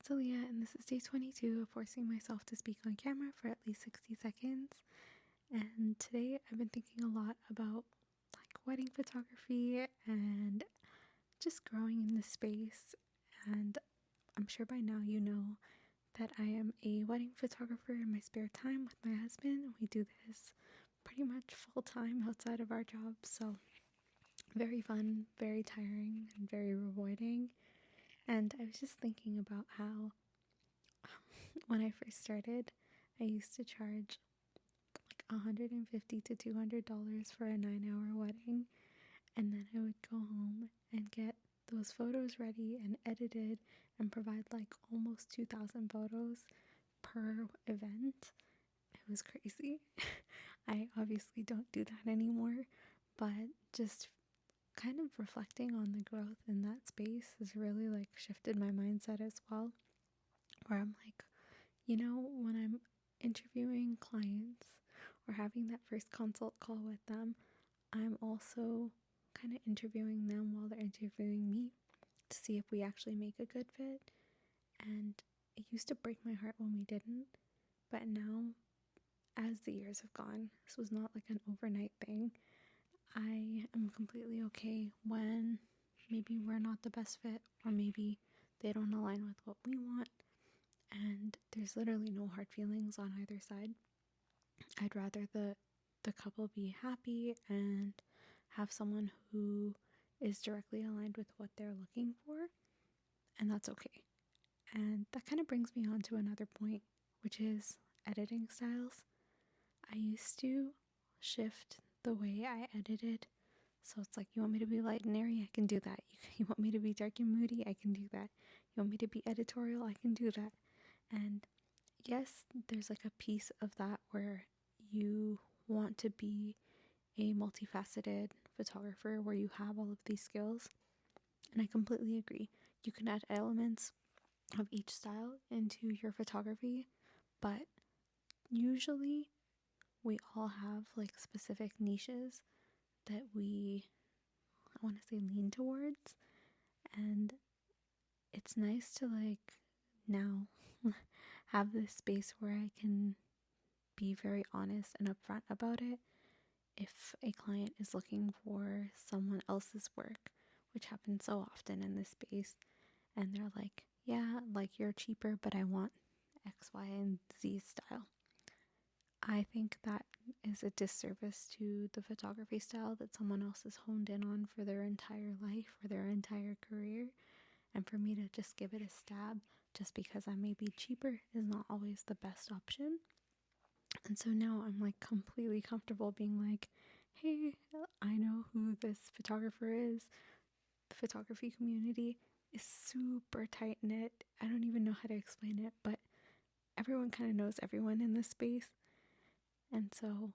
it's Aaliyah, and this is day 22 of forcing myself to speak on camera for at least 60 seconds. And today I've been thinking a lot about wedding photography and just growing in this space. And I'm sure by now you know that I am a wedding photographer in my spare time with my husband. We do this pretty much full time outside of our jobs, so very fun, very tiring, and very rewarding. And I was just thinking about how when I first started, I used to charge $150 to $200 for a 9-hour wedding, and then I would go home and get those photos ready and edited and provide almost 2,000 photos per event. It was crazy. I obviously don't do that anymore, but just kind of reflecting on the growth in that space has really shifted my mindset as well, where I'm when I'm interviewing clients or having that first consult call with them, I'm also kind of interviewing them while they're interviewing me to see if we actually make a good fit. And it used to break my heart when we didn't, but now, as the years have gone, this was not an overnight thing. I am completely okay when maybe we're not the best fit, or maybe they don't align with what we want, and there's literally no hard feelings on either side. I'd rather the couple be happy and have someone who is directly aligned with what they're looking for, and that's okay. And that kind of brings me on to another point, which is editing styles. I used to shift the way I edited. So it's you want me to be light and airy? I can do that. You want me to be dark and moody? I can do that. You want me to be editorial? I can do that. And yes, there's a piece of that where you want to be a multifaceted photographer where you have all of these skills. And I completely agree. You can add elements of each style into your photography, but usually we all have specific niches that I want to say lean towards. And it's nice to now have this space where I can be very honest and upfront about it. If a client is looking for someone else's work, which happens so often in this space, and they're yeah, you're cheaper, but I want X, Y, and Z style. I think that is a disservice to the photography style that someone else has honed in on for their entire life or their entire career. And for me to just give it a stab just because I may be cheaper is not always the best option. And so now I'm completely comfortable being hey, I know who this photographer is. The photography community is super tight knit. I don't even know how to explain it, but everyone kind of knows everyone in this space. And so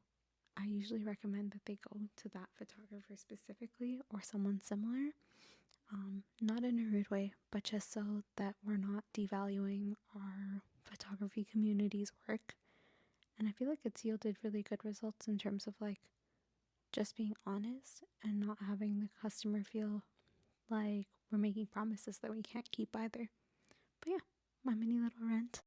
I usually recommend that they go to that photographer specifically or someone similar. Not in a rude way, but just so that we're not devaluing our photography community's work. And I feel it's yielded really good results in terms of just being honest and not having the customer feel like we're making promises that we can't keep either. But yeah, my mini little rant.